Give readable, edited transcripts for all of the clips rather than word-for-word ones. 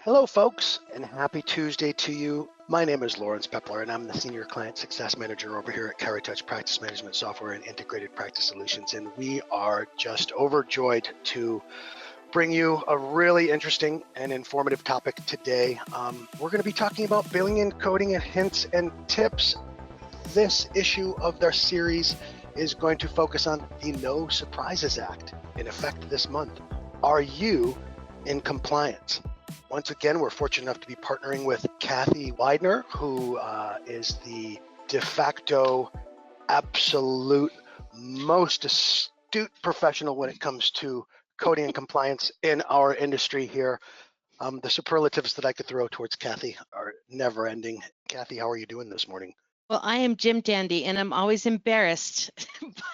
Hello, folks, and happy Tuesday to you. My name is Lawrence Pepler, and I'm the Senior Client Success Manager over here at CariTouch Practice Management Software and Integrated Practice Solutions. And we are just overjoyed to bring you a really interesting and informative topic today. We're going to be talking about billing and coding and hints and tips. This issue of their series is going to focus on the No Surprises Act in effect this month. Are you in compliance? Once again, we're fortunate enough to be partnering with Kathy Weidner, who is the de facto absolute most astute professional when it comes to coding and compliance in our industry here. The superlatives that I could throw towards Kathy are never ending. Kathy, how are you doing this morning? Well, I am Jim Dandy, and I'm always embarrassed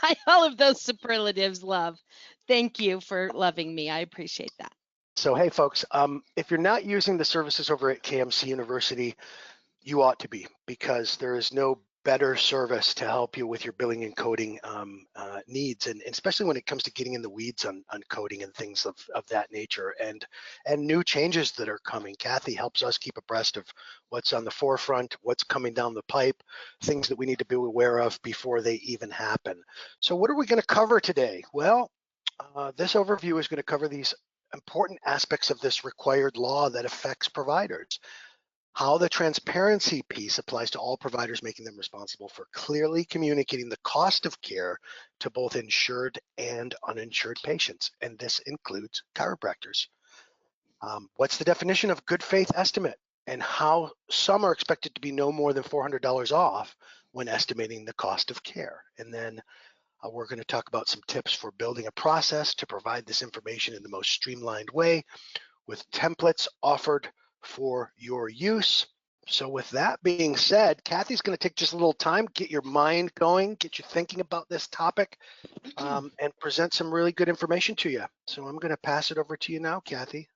by all of those superlatives, love. Thank you for loving me. I appreciate that. So, hey, folks, if you're not using the services over at KMC University, you ought to be, because there is no better service to help you with your billing and coding needs, and especially when it comes to getting in the weeds on coding and things of that nature, and new changes that are coming. Kathy helps us keep abreast of what's on the forefront, what's coming down the pipe, things that we need to be aware of before they even happen. So what are we going to cover today? Well, this overview is going to cover these important aspects of this required law that affects providers, how the transparency piece applies to all providers, making them responsible for clearly communicating the cost of care to both insured and uninsured patients, and this includes chiropractors. What's the definition of good faith estimate, and how some are expected to be no more than $400 off when estimating the cost of care. And then we're going to talk about some tips for building a process to provide this information in the most streamlined way with templates offered for your use. So with that being said, Kathy's going to take just a little time, get your mind going, get you thinking about this topic, and present some really good information to you. So I'm going to pass it over to you now, Kathy.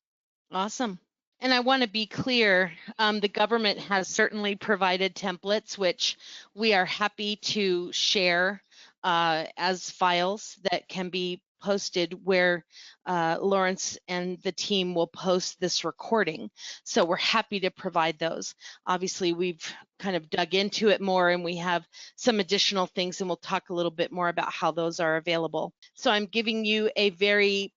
Awesome. And I want to be clear, the government has certainly provided templates, which we are happy to share as files that can be posted where Lawrence and the team will post this recording. So we're happy to provide those. Obviously, we've kind of dug into it more, and we have some additional things, and we'll talk a little bit more about how those are available. So I'm giving you a very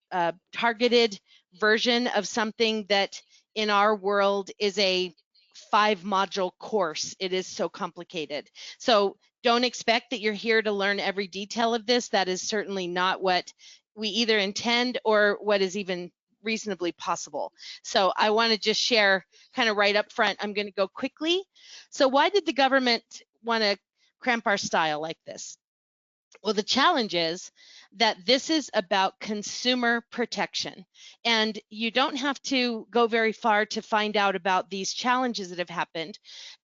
targeted version of something that in our world is a 5-module course. It is so complicated. So don't expect that you're here to learn every detail of this. That is certainly not what we either intend or what is even reasonably possible. So I want to just share kind of right up front. I'm going to go quickly. So why did the government want to cramp our style like this? Well, the challenge is that this is about consumer protection, and you don't have to go very far to find out about these challenges that have happened.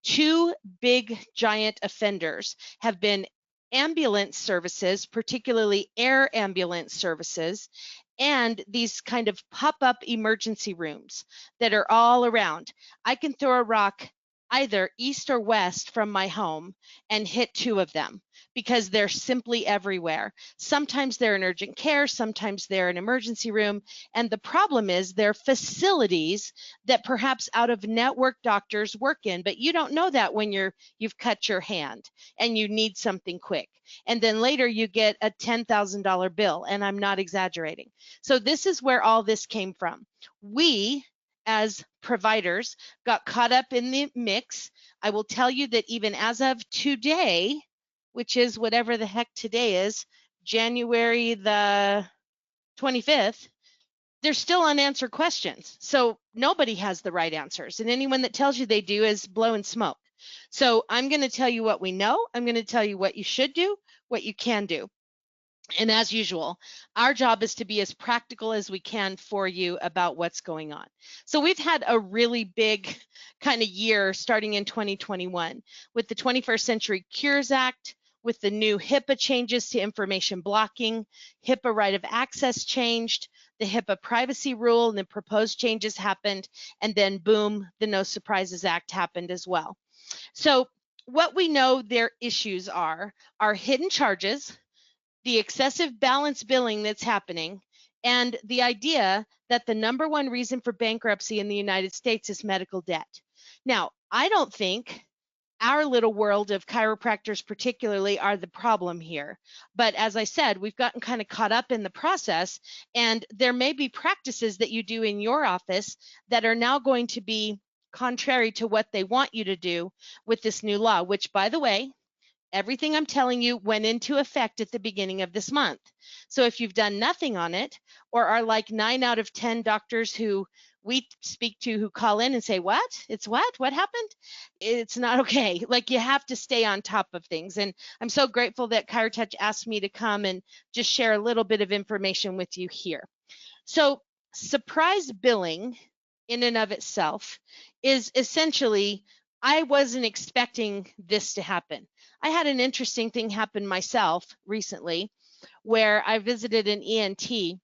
2 big giant offenders have been ambulance services, particularly air ambulance services, and these kind of pop-up emergency rooms that are all around. I can throw a rock either east or west from my home and hit 2 of them, because they're simply everywhere. Sometimes they're in urgent care, sometimes they're in emergency room, and the problem is they're facilities that perhaps out-of-network doctors work in, but you don't know that when you've cut your hand and you need something quick. And then later you get a $10,000 bill, and I'm not exaggerating. So this is where all this came from. We, as providers, got caught up in the mix. I will tell you that even as of today, which is whatever the heck today is, January the 25th, there's still unanswered questions. So nobody has the right answers, and anyone that tells you they do is blowing smoke. So I'm going to tell you what we know. I'm going to tell you what you should do, what you can do. And as usual, our job is to be as practical as we can for you about what's going on. So we've had a really big kind of year starting in 2021 with the 21st Century Cures Act, with the new HIPAA changes to information blocking, HIPAA right of access changed, the HIPAA privacy rule and the proposed changes happened, and then boom, the No Surprises Act happened as well. So what we know their issues are hidden charges, the excessive balance billing that's happening, and the idea that the #1 reason for bankruptcy in the United States is medical debt. Now, I don't think our little world of chiropractors particularly are the problem here. But as I said, we've gotten kind of caught up in the process, and there may be practices that you do in your office that are now going to be contrary to what they want you to do with this new law, which, by the way, everything I'm telling you went into effect at the beginning of this month. So if you've done nothing on it, or are like 9 out of 10 doctors who we speak to who call in and say, what? It's what? What happened? It's not okay. Like, you have to stay on top of things. And I'm so grateful that ChiroTouch asked me to come and just share a little bit of information with you here. So surprise billing in and of itself is essentially, I wasn't expecting this to happen. I had an interesting thing happen myself recently where I visited an ENT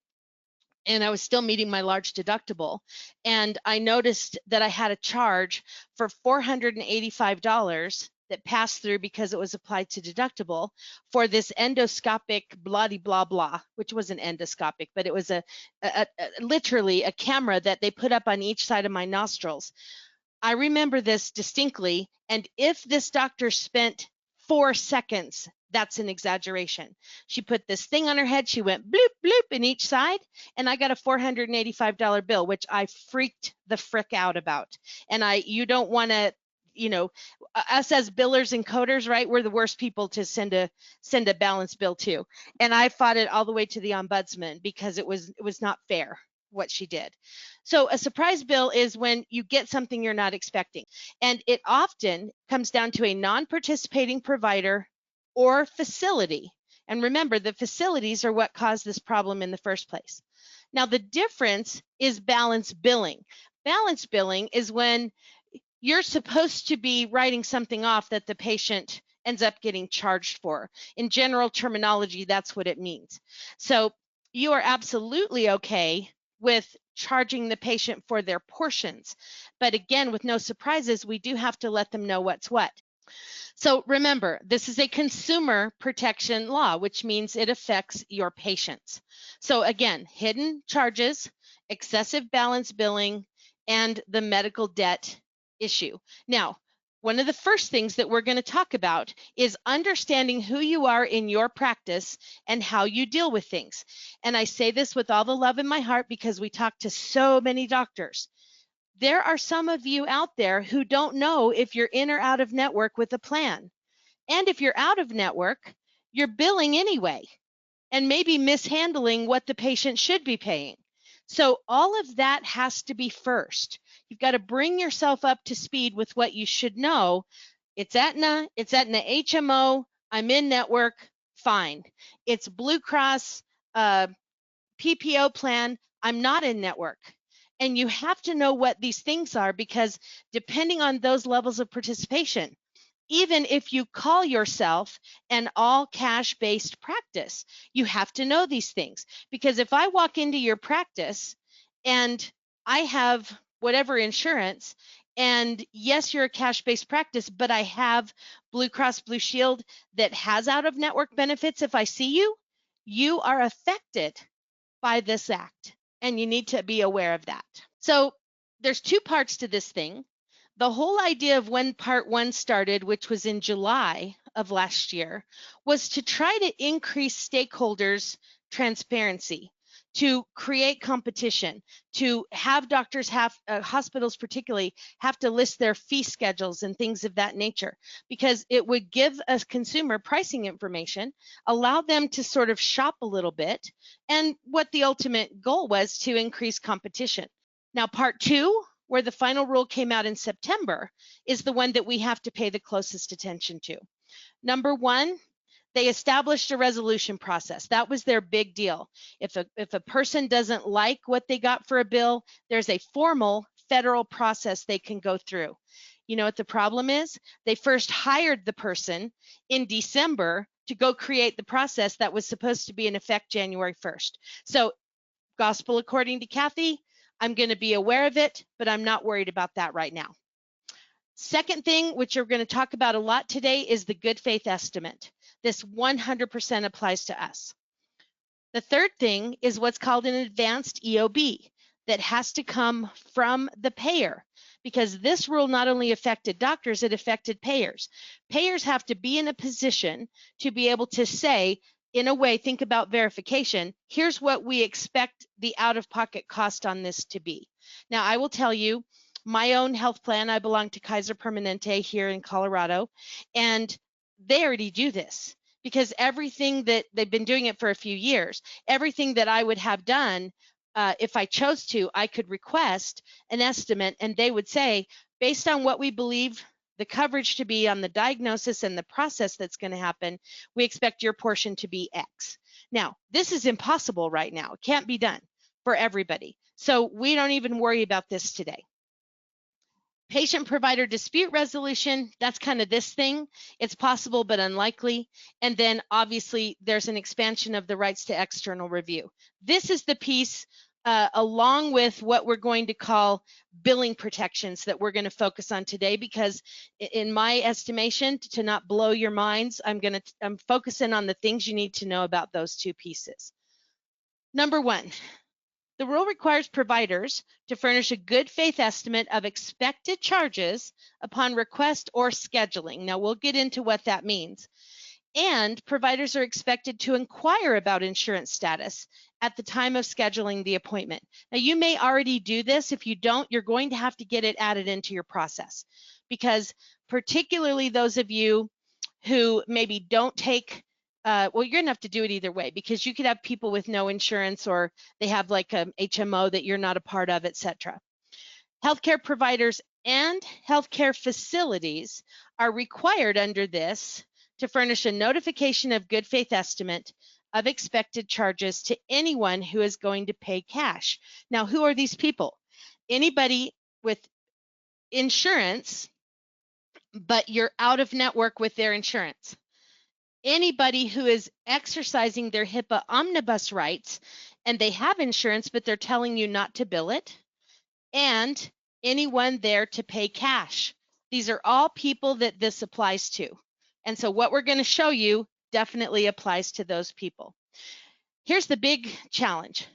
and I was still meeting my large deductible. And I noticed that I had a charge for $485 that passed through because it was applied to deductible for this endoscopic blah blah blah, which wasn't endoscopic, but it was literally a camera that they put up on each side of my nostrils. I remember this distinctly, and if this doctor spent 4 seconds, that's an exaggeration. She put this thing on her head, she went bloop, bloop in each side, and I got a $485 bill, which I freaked the frick out about. And you don't want to, us as billers and coders, right? We're the worst people to send a balance bill to. And I fought it all the way to the ombudsman because it was not fair what she did. So a surprise bill is when you get something you're not expecting. And it often comes down to a non-participating provider or facility. And remember, the facilities are what caused this problem in the first place. Now, the difference is balance billing. Balance billing is when you're supposed to be writing something off that the patient ends up getting charged for. In general terminology, that's what it means. So you are absolutely okay with charging the patient for their portions. But again, with no surprises, we do have to let them know what's what. So remember, this is a consumer protection law, which means it affects your patients. So again, hidden charges, excessive balance billing, and the medical debt issue. Now, one of the first things that we're going to talk about is understanding who you are in your practice and how you deal with things. And I say this with all the love in my heart because we talk to so many doctors. There are some of you out there who don't know if you're in or out of network with a plan. And if you're out of network, you're billing anyway and maybe mishandling what the patient should be paying. So all of that has to be first. You've got to bring yourself up to speed with what you should know. It's Aetna HMO, I'm in network, fine. It's Blue Cross PPO plan, I'm not in network. And you have to know what these things are because depending on those levels of participation, even if you call yourself an all cash-based practice, you have to know these things. Because if I walk into your practice and I have whatever insurance, and yes, you're a cash-based practice, but I have Blue Cross Blue Shield that has out-of-network benefits, if I see you, you are affected by this act, and you need to be aware of that. So there's 2 parts to this thing. The whole idea of when part 1 started, which was in July of last year, was to try to increase stakeholders' transparency, to create competition, to have doctors hospitals particularly, have to list their fee schedules and things of that nature, because it would give a consumer pricing information, allow them to sort of shop a little bit, and what the ultimate goal was to increase competition. Now, part 2, where the final rule came out in September, is the one that we have to pay the closest attention to. Number 1, they established a resolution process. That was their big deal. If a person doesn't like what they got for a bill, there's a formal federal process they can go through. You know what the problem is? They first hired the person in December to go create the process that was supposed to be in effect January 1st. So, gospel according to Kathy, I'm going to be aware of it, but I'm not worried about that right now. Second thing, which we're going to talk about a lot today, is the good faith estimate. This 100% applies to us. The third thing is what's called an advanced EOB that has to come from the payer, because this rule not only affected doctors, it affected payers. Payers have to be in a position to be able to say, in a way, think about verification, here's what we expect the out-of-pocket cost on this to be. Now, I will tell you, my own health plan, I belong to Kaiser Permanente here in Colorado, and they already do this, because everything that they've been doing it for a few years, everything that I would have done, if I chose to, I could request an estimate, and they would say, based on what we believe the coverage to be on the diagnosis and the process that's going to happen, we expect your portion to be X. Now, this is impossible right now. It can't be done for everybody. So we don't even worry about this today. Patient-provider dispute resolution, that's kind of this thing. It's possible but unlikely. And then obviously there's an expansion of the rights to external review. This is the piece along with what we're going to call billing protections that we're going to focus on today, because in my estimation, to not blow your minds, I'm focusing on the things you need to know about those two pieces. Number one, the rule requires providers to furnish a good faith estimate of expected charges upon request or scheduling. Now, we'll get into what that means. And providers are expected to inquire about insurance status at the time of scheduling the appointment. Now, you may already do this. If you don't, you're going to have to get it added into your process, because particularly those of you who maybe don't take well, you're going to have to do it either way, because you could have people with no insurance, or they have like a HMO that you're not a part of, etc. Healthcare providers and healthcare facilities are required under this to furnish a notification of good faith estimate of expected charges to anyone who is going to pay cash. Now, who are these people? Anybody with insurance, but you're out of network with their insurance. Anybody who is exercising their HIPAA omnibus rights and they have insurance, but they're telling you not to bill it, and anyone there to pay cash. These are all people that this applies to. And so what we're going to show you definitely applies to those people. Here's the big challenge.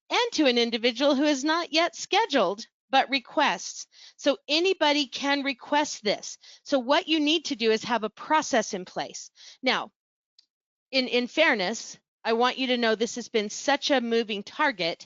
And to an individual who is not yet scheduled, but requests. So anybody can request this. So what you need to do is have a process in place. Now, in fairness, I want you to know this has been such a moving target.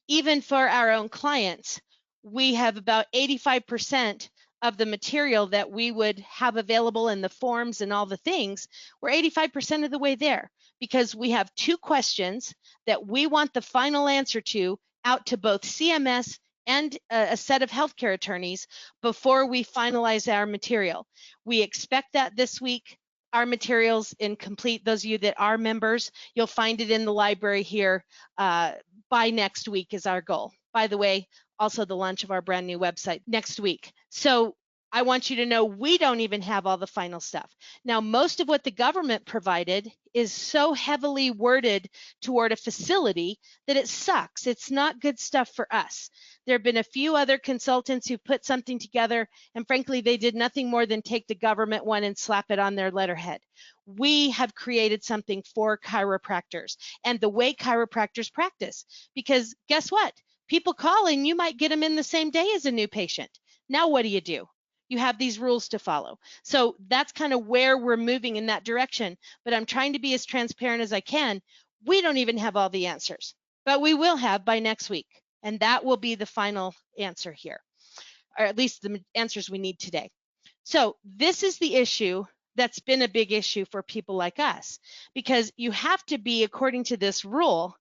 Even for our own clients, we have about 85% of the material that we would have available in the forms and all the things. We're 85% of the way there, because we have 2 questions that we want the final answer to out to both CMS and a set of healthcare attorneys before we finalize our material. We expect that this week. Our materials incomplete. Those of you that are members, you'll find it in the library here by next week is our goal. By the way, also the launch of our brand new website next week. So I want you to know we don't even have all the final stuff. Now, most of what the government provided is so heavily worded toward a facility that it sucks. It's not good stuff for us. There have been a few other consultants who put something together, and frankly, they did nothing more than take the government one and slap it on their letterhead. We have created something for chiropractors and the way chiropractors practice, because guess what? People call and you might get them in the same day as a new patient. Now, what do? You have these rules to follow. So that's kind of where we're moving in that direction, but I'm trying to be as transparent as I can. We don't even have all the answers, but we will have by next week. And that will be the final answer here, or at least the answers we need today. So this is the issue that's been a big issue for people like us, because you have to be, according to this rule,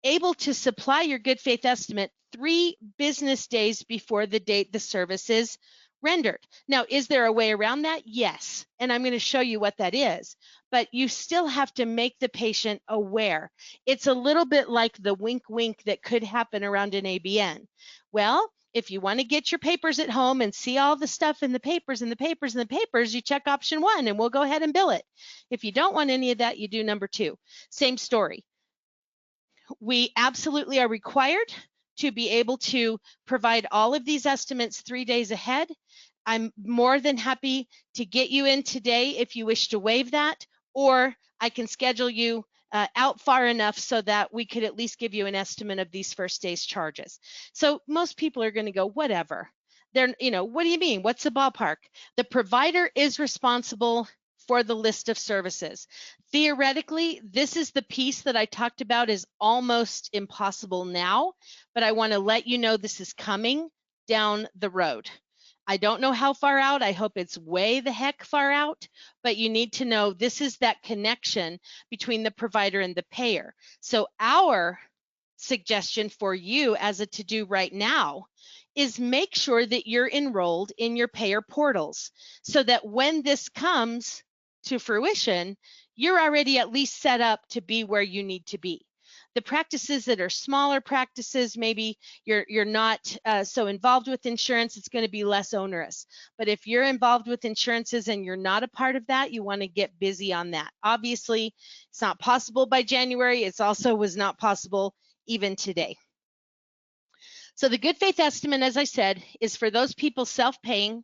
able to supply your good faith estimate 3 business days before the date the service is rendered. Now, is there a way around that? Yes, and I'm going to show you what that is, but you still have to make the patient aware. It's a little bit like the wink wink that could happen around an ABN. Well, if you want to get your papers at home and see all the stuff in the papers and the papers and the papers, you check option 1 and we'll go ahead and bill it. If you don't want any of that, you do number 2. Same story. We absolutely are required to be able to provide all of these estimates 3 days ahead. I'm more than happy to get you in today if you wish to waive that, or I can schedule you out far enough so that we could at least give you an estimate of these first day's charges. So most people are going to go, whatever. They're, what do you mean? What's the ballpark? The provider is responsible for the list of services. Theoretically, this is the piece that I talked about is almost impossible now, but I want to let you know this is coming down the road. I don't know how far out. I hope it's way the heck far out, but you need to know this is that connection between the provider and the payer. So our suggestion for you as a to-do right now is make sure that you're enrolled in your payer portals so that when this comes to fruition, you're already at least set up to be where you need to be. The practices that are smaller practices, maybe you're not so involved with insurance, it's going to be less onerous. But if you're involved with insurances and you're not a part of that, you want to get busy on that. Obviously, it's not possible by January. It also was not possible even today. So the good faith estimate, as I said, is for those people self-paying,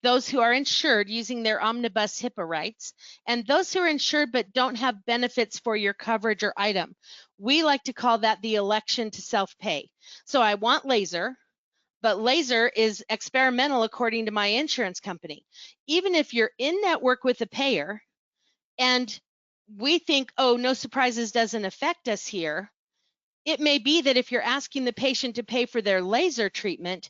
those who are insured using their omnibus HIPAA rights, and those who are insured but don't have benefits for your coverage or item. We like to call that the election to self-pay. So I want laser, but laser is experimental according to my insurance company. Even if you're in network with a payer and we think, oh, no surprises doesn't affect us here, it may be that if you're asking the patient to pay for their laser treatment,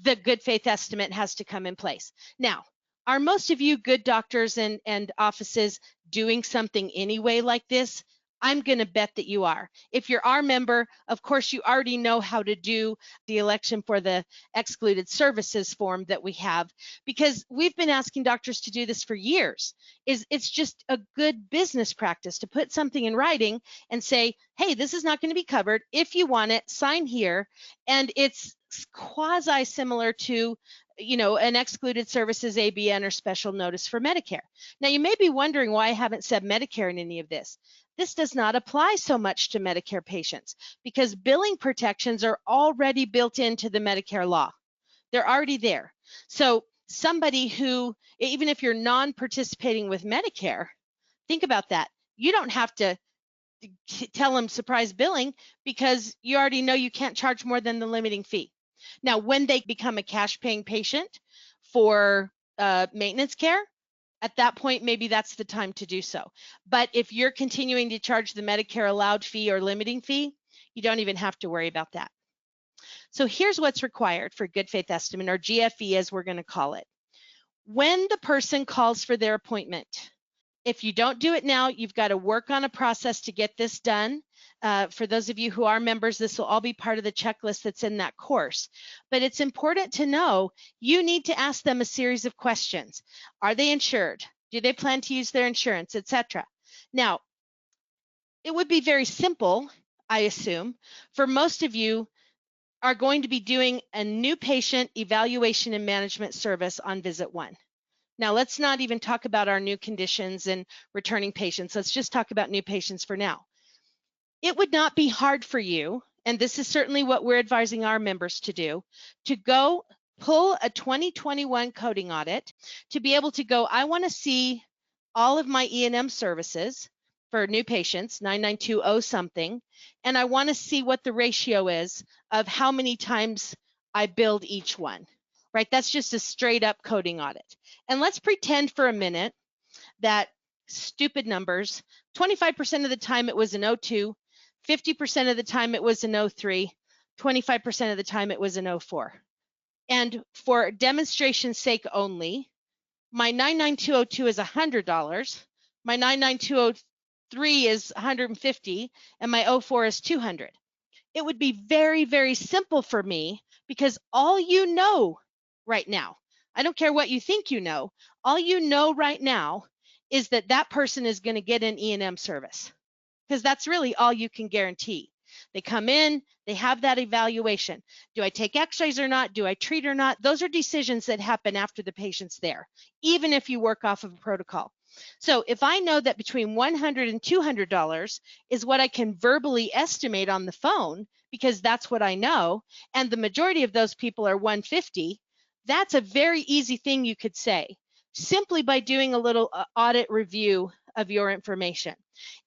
the good faith estimate has to come in place. Now, are most of you good doctors and offices doing something anyway like this? I'm going to bet that you are. If you're our member, of course, you already know how to do the election for the excluded services form that we have, because we've been asking doctors to do this for years. It's just a good business practice to put something in writing and say, hey, this is not going to be covered. If you want it, sign here. And it's quasi similar to an excluded services ABN or special notice for Medicare. Now, you may be wondering why I haven't said Medicare in any of this. This does not apply so much to Medicare patients because billing protections are already built into the Medicare law. They're already there. So somebody who, even if you're non-participating with Medicare, think about that. You don't have to tell them surprise billing because you already know you can't charge more than the limiting fee. Now, when they become a cash paying patient for maintenance care, at that point, maybe that's the time to do so. But if you're continuing to charge the Medicare allowed fee or limiting fee, you don't even have to worry about that. So here's what's required for good faith estimate, or GFE as we're going to call it. When the person calls for their appointment, if you don't do it now, you've got to work on a process to get this done. For those of you who are members, this will all be part of the checklist that's in that course. But it's important to know you need to ask them a series of questions. Are they insured? Do they plan to use their insurance, etc.? Now, it would be very simple, I assume, for most of you are going to be doing a new patient evaluation and management service on visit 1. Now, let's not even talk about our new conditions and returning patients. Let's just talk about new patients for now. It would not be hard for you, and this is certainly what we're advising our members to do, to go pull a 2021 coding audit to be able to go, I want to see all of my E&M services for new patients, 9920 something, and I want to see what the ratio is of how many times I billed each one. Right? That's just a straight up coding audit. And let's pretend for a minute that stupid numbers, 25% of the time it was an 02, 50% of the time it was an 03, 25% of the time it was an 04. And for demonstration's sake only, my 99202 is $100, my 99203 is $150, and my 04 is $200. It would be very, very simple for me because all you know right now, I don't care what you think you know, all you know right now is that that person is going to get an E&M service because that's really all you can guarantee. They come in, they have that evaluation. Do I take x-rays or not? Do I treat or not? Those are decisions that happen after the patient's there, even if you work off of a protocol. So if I know that between $100 and $200 is what I can verbally estimate on the phone, because that's what I know, and the majority of those people are 150, that's a very easy thing you could say simply by doing a little audit review of your information.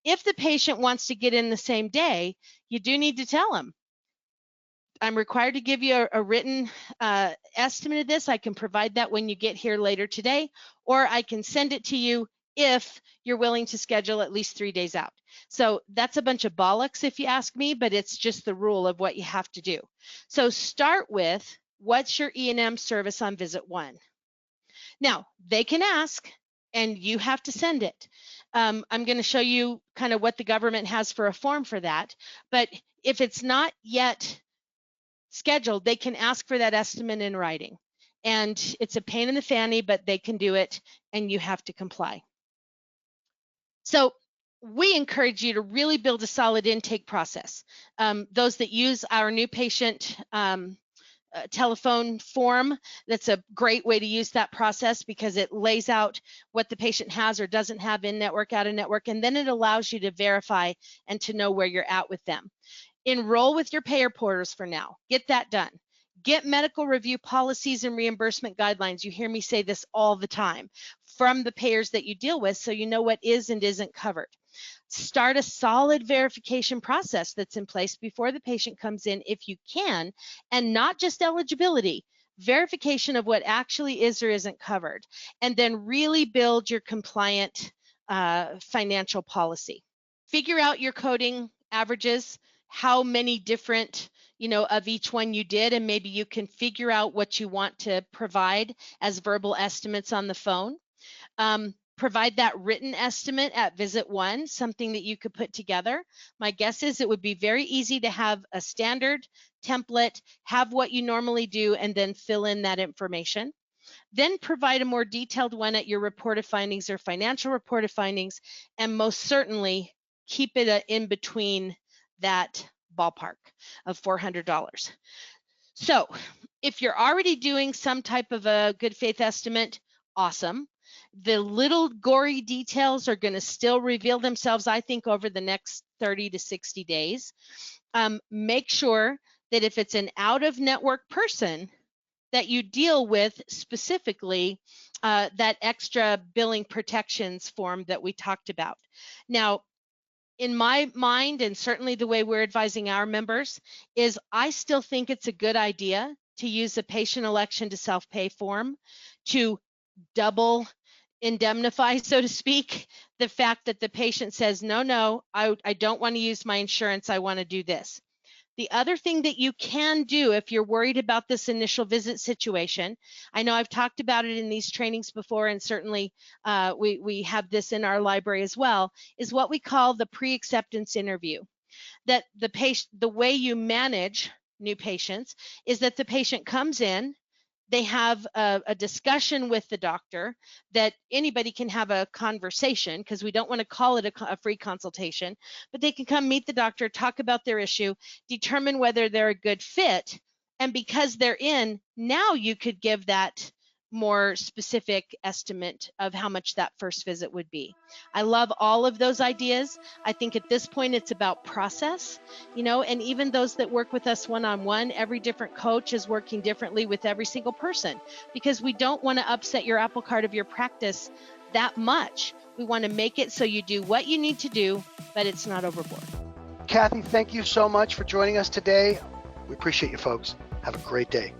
If the patient wants to get in the same day, you do need to tell them, I'm required to give you a written estimate of this. I can provide that when you get here later today, or I can send it to you if you're willing to schedule at least 3 days out. So that's a bunch of bollocks if you ask me, but it's just the rule of what you have to do. So start with, what's your E&M service on visit 1? Now, they can ask, and you have to send it. I'm going to show you kind of what the government has for a form for that. But if it's not yet scheduled, they can ask for that estimate in writing. And it's a pain in the fanny, but they can do it, and you have to comply. So we encourage you to really build a solid intake process. Those that use our new patient telephone form, that's a great way to use that process, because it lays out what the patient has or doesn't have in network, out of network, and then it allows you to verify and to know where you're at with them. Enroll with your payer portals for now. Get that done. Get medical review policies and reimbursement guidelines. You hear me say this all the time, from the payers that you deal with, so you know what is and isn't covered. Start a solid verification process that's in place before the patient comes in, if you can, and not just eligibility, verification of what actually is or isn't covered, and then really build your compliant financial policy. Figure out your coding averages, how many different, of each one you did, and maybe you can figure out what you want to provide as verbal estimates on the phone. Provide that written estimate at visit 1, something that you could put together. My guess is it would be very easy to have a standard template, have what you normally do, and then fill in that information. Then provide a more detailed one at your report of findings or financial report of findings, and most certainly keep it in between that ballpark of $400. So if you're already doing some type of a good faith estimate, awesome. The little gory details are going to still reveal themselves, I think, over the next 30 to 60 days. Make sure that if it's an out-of-network person, that you deal with specifically that extra billing protections form that we talked about. Now, in my mind, and certainly the way we're advising our members, is I still think it's a good idea to use a patient election to self-pay form to double indemnify, so to speak, the fact that the patient says, no, I don't want to use my insurance, I want to do this. The other thing that you can do if you're worried about this initial visit situation, I know I've talked about it in these trainings before, and certainly we have this in our library as well, is what we call the pre-acceptance interview. That the way you manage new patients is that the patient comes in, they have a discussion with the doctor, that anybody can have a conversation, because we don't want to call it a free consultation, but they can come meet the doctor, talk about their issue, determine whether they're a good fit, and because they're in, now you could give that more specific estimate of how much that first visit would be. I love all of those ideas. I think at this point it's about process, and even those that work with us one-on-one, every different coach is working differently with every single person, because we don't want to upset your apple cart of your practice that much. We want to make it so you do what you need to do, but it's not overboard. Kathy, thank you so much for joining us today. We appreciate you folks. Have a great day.